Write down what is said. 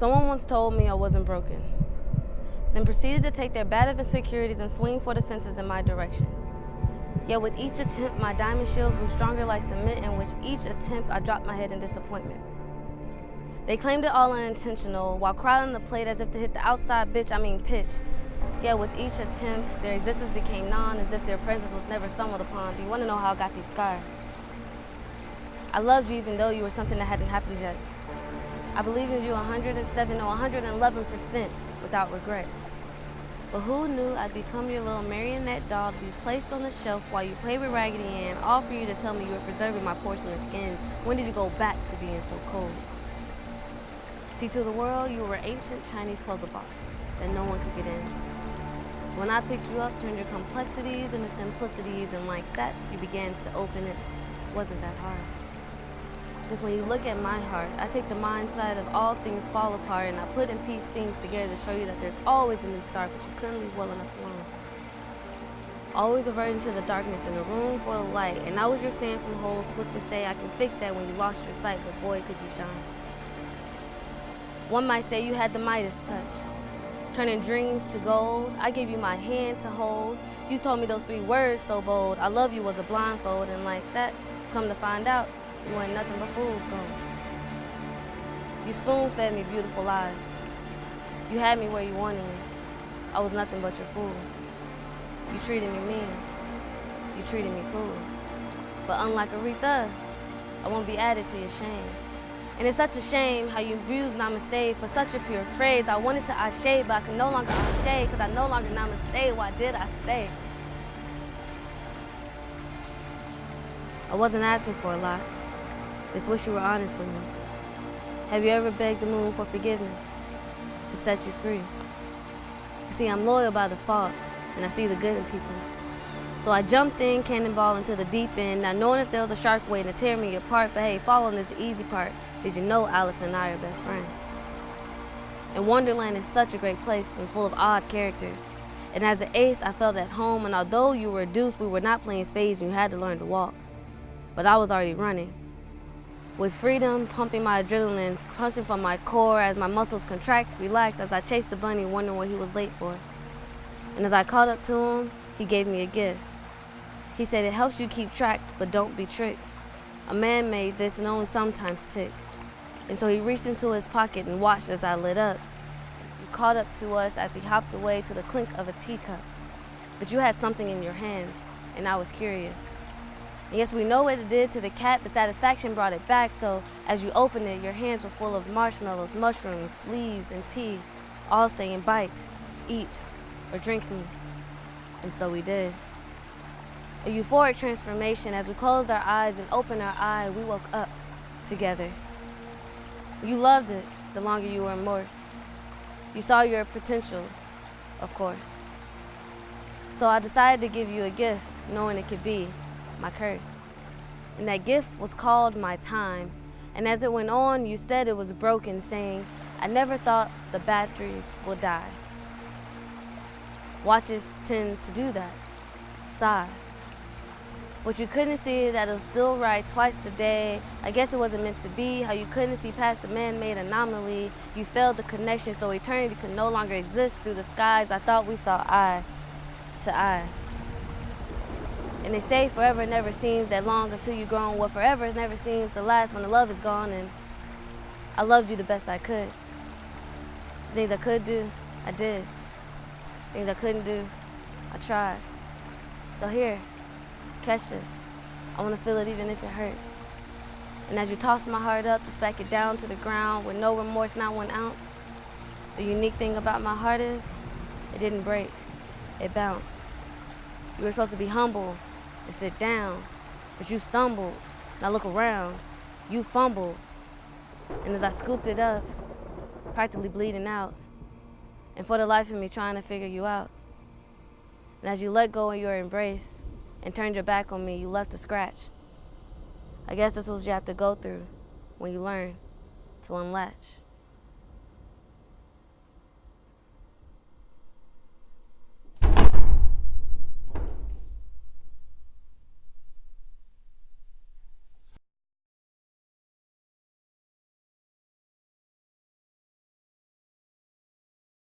Someone once told me I wasn't broken, then proceeded to take their bat of insecurities and swing for the fences in my direction. Yet with each attempt, my diamond shield grew stronger like cement, in which each attempt I dropped my head in disappointment. They claimed it all unintentional, while crowding the plate as if to hit the outside pitch. Yet with each attempt, their existence became non, as if their presence was never stumbled upon. Do you want to know how I got these scars? I loved you even though you were something that hadn't happened yet. I believed in you 107 or 111% without regret. But who knew I'd become your little marionette doll to be placed on the shelf while you play with Raggedy Ann, all for you to tell me you were preserving my porcelain skin. When did you go back to being so cold? See, to the world, you were an ancient Chinese puzzle box that no one could get in. When I picked you up, turned your complexities into simplicities, and like that, you began to open it. It wasn't that hard. Because when you look at my heart, I take the mindset of all things fall apart, and I put and piece things together to show you that there's always a new start, but you couldn't leave well enough alone. Always reverting to the darkness in a room full of light, and I was your sand from holes, quick to say I can fix that when you lost your sight, but boy, could you shine. One might say you had the Midas touch, turning dreams to gold. I gave you my hand to hold. You told me those 3 words so bold. I love you was a blindfold, and like that, come to find out, you ain't nothing but fool's gold. You spoon-fed me beautiful lies. You had me where you wanted me. I was nothing but your fool. You treated me mean. You treated me cruel. But unlike Aretha, I won't be added to your shame. And it's such a shame how you abused namaste for such a pure phrase. I wanted to ashe, but I can no longer ashe because I no longer namaste. Why did I stay? I wasn't asking for a lot. Just wish you were honest with me. Have you ever begged the moon for forgiveness to set you free? You see, I'm loyal by default, and I see the good in people. So I jumped in, cannonball into the deep end, not knowing if there was a shark waiting to tear me apart, but hey, following is the easy part. Did you know Alice and I are best friends? And Wonderland is such a great place and full of odd characters. And as an ace, I felt at home, and although you were a deuce, we were not playing spades and you had to learn to walk. But I was already running. With freedom, pumping my adrenaline, crunching from my core as my muscles contract, relax as I chased the bunny, wondering what he was late for. And as I caught up to him, he gave me a gift. He said it helps you keep track, but don't be tricked. A man made this and only sometimes tick. And so he reached into his pocket and watched as I lit up. You caught up to us as he hopped away to the clink of a teacup. But you had something in your hands, and I was curious. And yes, we know what it did to the cat, but satisfaction brought it back. So as you opened it, your hands were full of marshmallows, mushrooms, leaves, and tea, all saying bite, eat, or drink me. And so we did. A euphoric transformation. As we closed our eyes and opened our eye, we woke up together. You loved it the longer you were immersed. You saw your potential, of course. So I decided to give you a gift, knowing it could be my curse. And that gift was called my time. And as it went on, you said it was broken, saying, I never thought the batteries would die. Watches tend to do that. Sigh. But you couldn't see that it was still right twice a day. I guess it wasn't meant to be. How you couldn't see past the man-made anomaly. You failed the connection, so eternity could no longer exist through the skies. I thought we saw eye to eye. And they say forever never seems that long until you grown. What forever never seems to last when the love is gone. And I loved you the best I could. The things I could do, I did. Things I couldn't do, I tried. So here, catch this. I want to feel it even if it hurts. And as you toss my heart up to smack it down to the ground with no remorse, not 1 ounce, the unique thing about my heart is it didn't break, it bounced. You were supposed to be humble and sit down, but you stumbled. Now look around, you fumbled. And as I scooped it up, practically bleeding out, and for the life of me trying to figure you out. And as you let go of your embrace and turned your back on me, you left a scratch. I guess this was what you have to go through when you learn to unlatch.